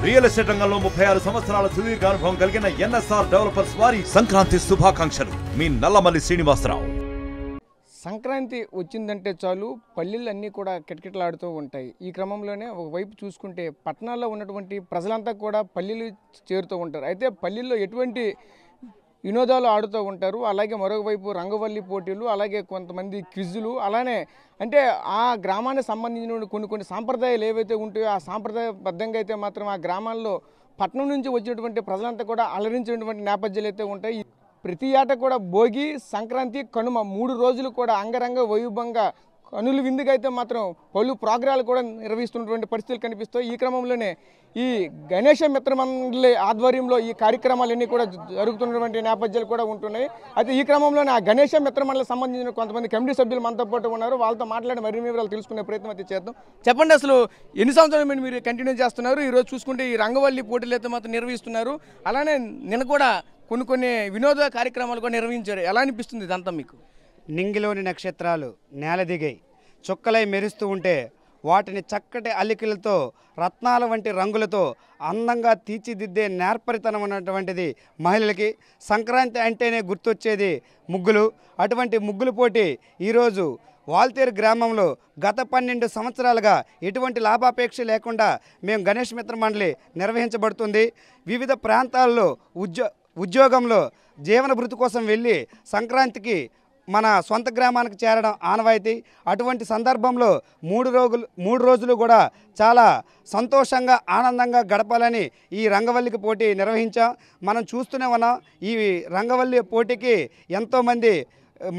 Real estate రంగంలో 36 సంవత్సరాల సుదీర్ఘ అనుభవం కలిగిన ఎన్ఎస్ఆర్ డెవలపర్స్ వారి సంక్రాంతి శుభాకాంక్షలు. మీ నల్లమల్లి శ్రీనివాసరావు. సంక్రాంతి వచ్చిందంటే చాలు పల్లెలన్నీ కూడా కిటకిటలాడుతూ ఉంటాయి. ఈ క్రమంలోనే ఒకవైపు చూసుకుంటే పట్టణాల్లో ఉన్నటువంటి ప్రజలంతా కూడా పల్లెలు చేరుతూ ఉంటారు. అయితే పల్లెల్లో ఎటువంటి వినోదాలు ఆడుతూ ఉంటారు. అలాగే మరొకవైపు రంగవల్లి పోటీలు, అలాగే కొంతమంది క్విజులు, అలానే అంటే ఆ గ్రామానికి సంబంధించిన కొన్ని సాంప్రదాయాలు ఏవైతే ఉంటాయో ఆ సాంప్రదాయబద్ధంగా అయితే మాత్రం ఆ గ్రామాల్లో పట్టణం నుంచి వచ్చినటువంటి ప్రజలంతా కూడా అలరించినటువంటి నేపథ్యాలు అయితే ఉంటాయి. ప్రతి ఏటా కూడా భోగి, సంక్రాంతి, కనుమ 3 రోజులు కూడా అంగరంగ వైభవంగా కనుల విందుగా అయితే మాత్రం పలు ప్రోగ్రాలు కూడా నిర్వహిస్తున్నటువంటి పరిస్థితులు కనిపిస్తాయి. ఈ క్రమంలోనే ఈ గణేష మిత్ర మండలి ఆధ్వర్యంలో ఈ కార్యక్రమాలన్నీ కూడా జరుగుతున్నటువంటి నేపథ్యాలు కూడా ఉంటున్నాయి. అయితే ఈ క్రమంలోనే ఆ గణేష మిత్ర మండలికి సంబంధించిన కొంతమంది కమిటీ సభ్యులు మనతో పాటు ఉన్నారు. వాళ్ళతో మాట్లాడి మరిన్ని వివరాలు తెలుసుకునే ప్రయత్నం అయితే చేద్దాం. చెప్పండి, అసలు ఎన్ని సంవత్సరాలు మీరు కంటిన్యూ చేస్తున్నారు? ఈరోజు చూసుకుంటే ఈ రంగవల్లి పోటీలు అయితే మాత్రం నిర్వహిస్తున్నారు. అలానే నిన్న కూడా కొన్ని వినోద కార్యక్రమాలు కూడా నిర్వహించారు. ఎలా అనిపిస్తుంది ఇదంతా మీకు? నింగిలోని నక్షత్రాలు నేల దిగాయి చుక్కలై మెరుస్తూ ఉంటే వాటిని చక్కటి అల్లికలతో రత్నాల వంటి రంగులతో అందంగా తీర్చిదిద్దే నేర్పరితనం ఉన్నటువంటిది మహిళలకి. సంక్రాంతి అంటేనే గుర్తొచ్చేది ముగ్గులు. అటువంటి ముగ్గుల పోటీ ఈరోజు వాల్తేరు గ్రామంలో గత 12 సంవత్సరాలుగా ఎటువంటి లాభాపేక్ష లేకుండా మేము గణేష్ మిత్ర మండలి నిర్వహించబడుతుంది. వివిధ ప్రాంతాల్లో ఉద్యోగంలో జీవన భృతి కోసం వెళ్ళి సంక్రాంతికి మన సొంత గ్రామానికి చేరడం ఆనవాయితీ. అటువంటి సందర్భంలో 3 రోజులు కూడా చాలా సంతోషంగా ఆనందంగా గడపాలని ఈ రంగవల్లికి పోటీ నిర్వహించాం. మనం చూస్తూనే ఉన్నాం. ఈ రంగవల్లి పోటీకి ఎంతోమంది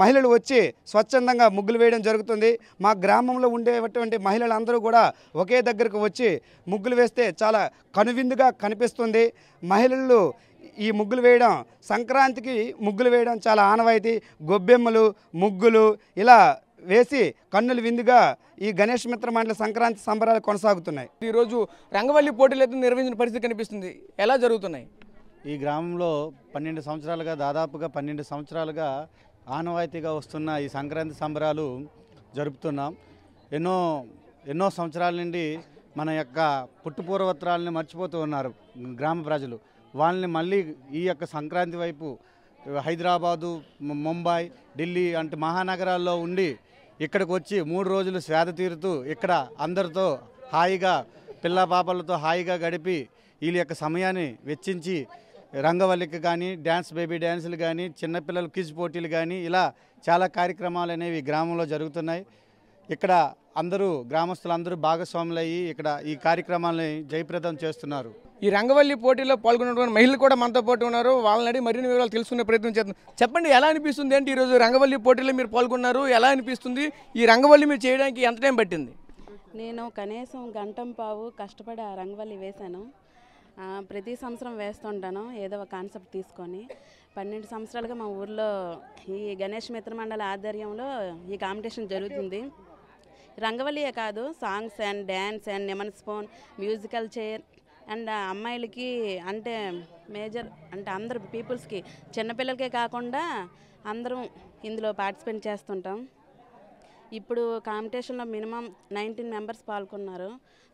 మహిళలు వచ్చి స్వచ్ఛందంగా ముగ్గులు వేయడం జరుగుతుంది. మా గ్రామంలో ఉండేటువంటి మహిళలందరూ కూడా ఒకే దగ్గరకు వచ్చి ముగ్గులు వేస్తే చాలా కనువిందుగా కనిపిస్తుంది. మహిళలు ఈ ముగ్గులు వేయడం, సంక్రాంతికి ముగ్గులు వేయడం చాలా ఆనవాయితీ. గొబ్బెమ్మలు, ముగ్గులు ఇలా వేసి కన్నులు విందుగా ఈ గణేష్ మిత్ర మండలి సంక్రాంతి సంబరాలు కొనసాగుతున్నాయి. ఈరోజు రంగవల్లి పోటీలు అయితే నిర్వహించిన పరిస్థితి కనిపిస్తుంది. ఎలా జరుగుతున్నాయి? ఈ గ్రామంలో 12 సంవత్సరాలుగా దాదాపుగా 12 సంవత్సరాలుగా ఆనవాయితీగా వస్తున్న ఈ సంక్రాంతి సంబరాలు జరుపుతున్నాం. ఎన్నో సంవత్సరాల నుండి మన యొక్క పుట్టుపూర్వత్రాలని మర్చిపోతూ ఉన్నారు గ్రామ ప్రజలు. వాళ్ళని మళ్ళీ ఈ యొక్క సంక్రాంతి వైపు హైదరాబాదు, ముంబై, ఢిల్లీ అంటే మహానగరాల్లో ఉండి ఇక్కడికి వచ్చి 3 రోజులు స్వేద తీరుతూ ఇక్కడ అందరితో హాయిగా పిల్ల పాపలతో హాయిగా గడిపి వీళ్ళ యొక్క సమయాన్ని వెచ్చించి రంగవల్లికి కానీ బేబీ డ్యాన్సులు కానీ చిన్నపిల్లల క్విజ్ పోటీలు కానీ ఇలా చాలా కార్యక్రమాలు అనేవి గ్రామంలో జరుగుతున్నాయి. ఇక్కడ అందరూ గ్రామస్తులందరూ భాగస్వాములయ్యి ఇక్కడ ఈ కార్యక్రమాలని జయప్రదం చేస్తున్నారు. ఈ రంగవల్లి పోటీలో పాల్గొన్నటువంటి మహిళలు కూడా మనతో పాటు ఉన్నారు. వాళ్ళని అడిగి మరిన్ని వివరాలు తెలుసుకునే ప్రయత్నం చేద్దాం. చెప్పండి, ఎలా అనిపిస్తుంది? అంటే ఈరోజు రంగవల్లి పోటీలో మీరు పాల్గొన్నారు, ఎలా అనిపిస్తుంది? ఈ రంగవల్లి మీరు చేయడానికి ఎంత టైం పట్టింది? నేను కనీసం గంటం పావు కష్టపడి ఆ రంగవల్లి వేశాను. ప్రతి సంవత్సరం వేస్తుంటాను ఏదో ఒక కాన్సెప్ట్ తీసుకొని. 12 సంవత్సరాలుగా మా ఊర్లో ఈ గణేష్ మిత్ర మండలి ఆధ్వర్యంలో ఈ కాంపిటీషన్ జరుగుతుంది. రంగవల్లియే కాదు, songs and dance and lemon spoon, musical chair and అమ్మాయిలకి అంటే మేజర్ అంటే అందరు పీపుల్స్కి, చిన్నపిల్లలకే కాకుండా అందరం ఇందులో పార్టిసిపేట్ చేస్తుంటాం. ఇప్పుడు కాంపిటీషన్లో మినిమం 19 మెంబర్స్ పాల్గొన్నారు.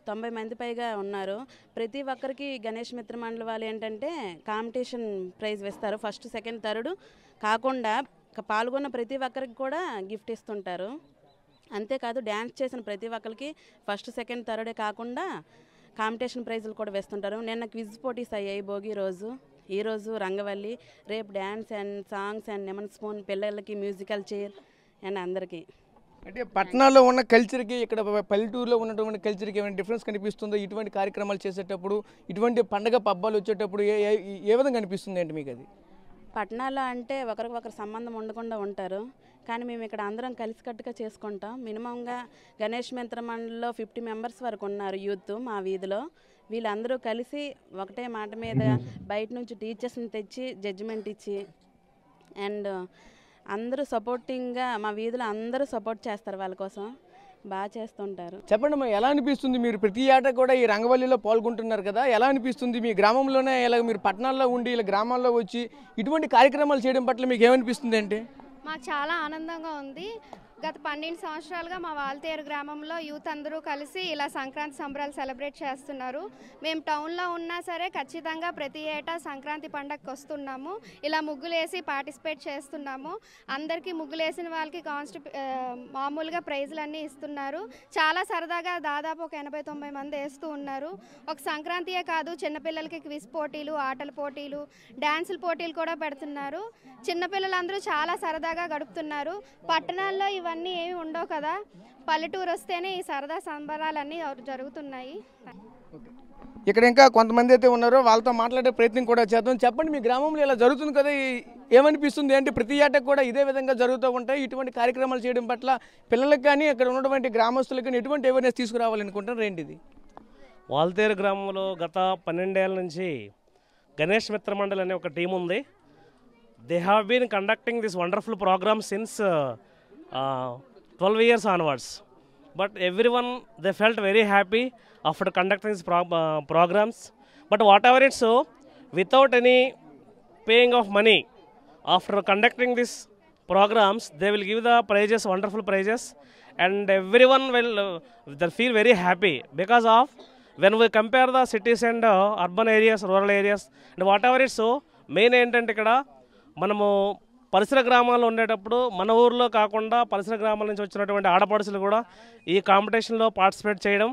90 మంది పైగా ఉన్నారు. ప్రతి ఒక్కరికి గణేష్ మిత్ర మండలి వాళ్ళు ఏంటంటే కాంపిటీషన్ ప్రైజ్ వేస్తారు. ఫస్ట్, సెకండ్, థర్డ్ కాకుండా పాల్గొన్న ప్రతి ఒక్కరికి కూడా గిఫ్ట్ ఇస్తుంటారు. అంతేకాదు డ్యాన్స్ చేసిన ప్రతి ఒక్కరికి ఫస్ట్, సెకండ్, థర్డే కాకుండా కాంపిటీషన్ ప్రైజులు కూడా వేస్తుంటారు. నిన్న క్విజ్ పోటీస్ అయ్యాయి భోగి రోజు. ఈరోజు రంగవల్లి, రేపు dance and songs and lemon spoon, పిల్లలకి మ్యూజికల్ చైర్ అండ్ అందరికీ. అంటే పట్టణాల్లో ఉన్న కల్చర్కి ఇక్కడ పల్లెటూరులో ఉన్నటువంటి కల్చర్కి ఏమైనా డిఫరెన్స్ కనిపిస్తుందో? ఇటువంటి కార్యక్రమాలు చేసేటప్పుడు, ఇటువంటి పండగ పబ్బాలు వచ్చేటప్పుడు ఏ విధంగా కనిపిస్తుంది అంటే మీకు? అది పట్టణాల్లో అంటే ఒకరికొకరు సంబంధం ఉండకుండా ఉంటారు, కానీ మేము ఇక్కడ అందరం కలిసికట్టుగా చేసుకుంటాం. మినిమంగా గణేష్ మిత్ర మండలిలో 50 మెంబర్స్ వరకు ఉన్నారు యూత్ మా వీధిలో. వీళ్ళందరూ కలిసి ఒకటే మాట మీద బయట నుంచి టీచర్స్ని తెచ్చి జడ్జిమెంట్ ఇచ్చి అండ్ అందరూ సపోర్టింగ్గా మా వీధిలో అందరూ సపోర్ట్ చేస్తారు. వాళ్ళ కోసం బాగా చేస్తుంటారు. చెప్పండి, మరి ఎలా అనిపిస్తుంది? మీరు ప్రతి ఏటా కూడా ఈ రంగవల్లిలో పాల్గొంటున్నారు కదా, ఎలా అనిపిస్తుంది? మీ గ్రామంలోనే ఇలా మీరు పట్టణాల్లో ఉండి ఇలా గ్రామాల్లో వచ్చి ఇటువంటి కార్యక్రమాలు చేయడం పట్ల మీకు ఏమనిపిస్తుంది? అంటే మాకు చాలా ఆనందంగా ఉంది. గత 12 సంవత్సరాలుగా మా వాల్తేరు గ్రామంలో యూత్ అందరూ కలిసి ఇలా సంక్రాంతి సంబరాలు సెలబ్రేట్ చేస్తున్నారు. మేము టౌన్లో ఉన్నా సరే ఖచ్చితంగా ప్రతి ఏటా సంక్రాంతి పండగకి వస్తున్నాము. ఇలా ముగ్గులేసి పార్టిసిపేట్ చేస్తున్నాము. అందరికీ ముగ్గులేసిన వాళ్ళకి మామూలుగా ప్రైజులన్నీ ఇస్తున్నారు. చాలా సరదాగా దాదాపు ఒక 80-90 మంది వేస్తూ ఉన్నారు. ఒక సంక్రాంతియే కాదు, చిన్నపిల్లలకి క్విజ్ పోటీలు, ఆటల పోటీలు, డ్యాన్సుల పోటీలు కూడా పెడుతున్నారు. చిన్నపిల్లలందరూ చాలా సరదాగా గడుపుతున్నారు. పట్టణాల్లో ఇవన్నీ ఏమి ఉండవు కదా, పల్లెటూరు వస్తేనే ఈ సరదా సంబరాలన్నీ జరుగుతున్నాయి. ఇక్కడ ఇంకా కొంతమంది అయితే ఉన్నారో వాళ్ళతో మాట్లాడే ప్రయత్నం కూడా చేద్దాం. చెప్పండి, మీ గ్రామంలో ఇలా జరుగుతుంది కదా, ఏమనిపిస్తుంది? అంటే ప్రతి ఏటకు కూడా ఇదే విధంగా జరుగుతూ ఉంటాయి. ఇటువంటి కార్యక్రమాలు చేయడం పట్ల పిల్లలకు కానీ అక్కడ ఉన్నటువంటి గ్రామస్తులకు కానీ ఎటువంటి అవేర్నెస్ తీసుకురావాలనుకుంటారు ఏంటిది? వాల్తేరు గ్రామంలో గత 12 ఏళ్ళ నుంచి గణేష్ మిత్ర మండలి అనే ఒక టీం ఉంది. They have been conducting this wonderful program since 12 years onwards. But everyone, they felt very happy after conducting these programs. But whatever it's so, without any paying of money, after conducting these programs, they will give the prizes, wonderful prizes, and everyone will they feel very happy because of when we compare the cities and urban areas, rural areas, and whatever it's so, main ఏంటంటే ఇక్కడ మనము పరిసర గ్రామాల్లో ఉండేటప్పుడు మన ఊర్లో కాకుండా పరిసర గ్రామాల నుంచి వచ్చినటువంటి ఆడపడుచులు కూడా ఈ కాంపిటీషన్లో పార్టిసిపేట్ చేయడం,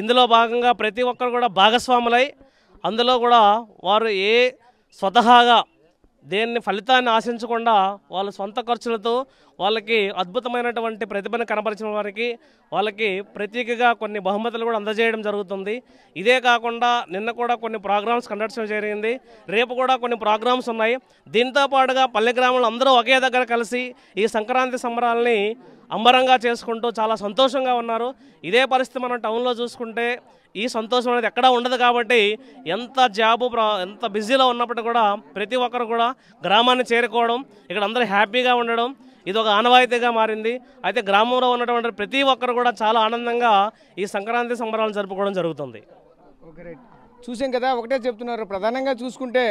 ఇందులో భాగంగా ప్రతి ఒక్కరు కూడా భాగస్వాములై అందులో కూడా వారు స్వతహాగా దేన్ని ఫలితాన్ని ఆశించకుండా వాళ్ళ సొంత ఖర్చులతో వాళ్ళకి అద్భుతమైనటువంటి ప్రతిభను కనపరిచిన వారికి వాళ్ళకి ప్రత్యేకంగా కొన్ని బహుమతులు కూడా అందజేయడం జరుగుతుంది. ఇదే కాకుండా నిన్న కూడా కొన్ని ప్రోగ్రామ్స్ కండక్ట్ చేయడం జరిగింది. రేపు కూడా కొన్ని ప్రోగ్రామ్స్ ఉన్నాయి. దీంతో పాటుగా పల్లె గ్రామంలో అందరూ ఒకే దగ్గర కలిసి ఈ సంక్రాంతి సంబరాలని అంబరంగా చేసుకుంటూ చాలా సంతోషంగా ఉన్నారు. ఇదే పరిస్థితి మనం టౌన్లో చూసుకుంటే ఈ సంతోషం అనేది ఎక్కడా ఉండదు. కాబట్టి ఎంత ఎంత బిజీలో ఉన్నప్పటికీ కూడా ప్రతి ఒక్కరు కూడా గ్రామాన్ని చేరుకోవడం, ఇక్కడ అందరూ హ్యాపీగా ఉండడం ఇది ఒక ఆనవాయితీగా మారింది. అయితే గ్రామంలో ఉన్నటువంటి ప్రతి ఒక్కరు కూడా చాలా ఆనందంగా ఈ సంక్రాంతి సంబరాలను జరుపుకోవడం జరుగుతుంది. Okay, right. చూసాం కదా, ఒకటే చెప్తున్నారు. ప్రధానంగా చూసుకుంటే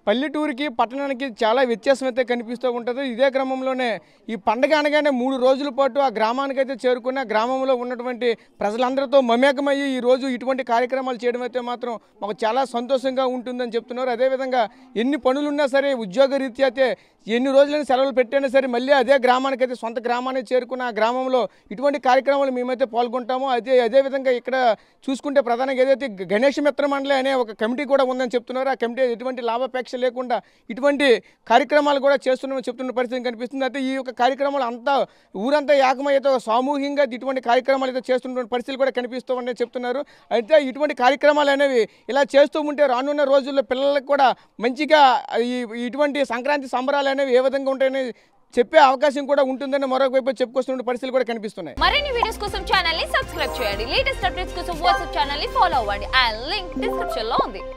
పల్లెటూరికి పట్టణానికి చాలా వ్యత్యాసం అయితే కనిపిస్తూ ఉంటుంది. ఇదే క్రమంలోనే ఈ పండగ అనగానే 3 రోజుల పాటు ఆ గ్రామానికి అయితే చేరుకున్న గ్రామంలో ఉన్నటువంటి ప్రజలందరితో మమేకమయ్యి ఈరోజు ఇటువంటి కార్యక్రమాలు చేయడం అయితే మాత్రం మాకు చాలా సంతోషంగా ఉంటుందని చెప్తున్నారు. అదేవిధంగా ఎన్ని పనులున్నా సరే, ఉద్యోగ రీత్యా అయితే ఎన్ని రోజులైనా సెలవులు పెట్టైనా సరే మళ్ళీ అదే గ్రామానికి అయితే సొంత గ్రామానికి చేరుకున్న ఆ గ్రామంలో ఇటువంటి కార్యక్రమాలు మేమైతే పాల్గొంటాము. అదేవిధంగా ఇక్కడ చూసుకుంటే ప్రధానంగా ఏదైతే గణేష్ మిత్ర మండలి అనే ఒక కమిటీ కూడా ఉందని చెప్తున్నారు. ఆ కమిటీ ఎటువంటి లాభాపేక్ష లేకుండా ఇటువంటి కార్యక్రమాలు కూడా చేస్తున్నామని చెప్తున్న పరిస్థితి కనిపిస్తుంది. అయితే ఈ యొక్క కార్యక్రమాలు అంతా ఊరంతా ఏకమైతే సామూహికంగా ఇటువంటి కార్యక్రమాలు అయితే చేస్తున్న పరిస్థితులు కూడా కనిపిస్తూ ఉన్నాయని చెప్తున్నారు. అయితే ఇటువంటి కార్యక్రమాలు అనేవి ఇలా చేస్తూ ఉంటే రానున్న రోజుల్లో పిల్లలకు కూడా మంచిగా ఇటువంటి సంక్రాంతి సంబరాలు అనేవి ఏ విధంగా ఉంటాయని చెప్పే అవకాశం కూడా ఉంటుందని మరొక వైపు చెప్పుకొస్తున్న పరిస్థితులు కూడా కనిపిస్తున్నాయి. మరిన్ని వీడియోస్ కోసం ఛానల్ ని సబ్స్క్రైబ్ చేయండి. లేటెస్ట్ అప్డేట్స్ కోసం వాట్సాప్ ఛానల్ ని ఫాలో అవ్వండి. ఆ లింక్ డిస్క్రిప్షన్ లో ఉంది.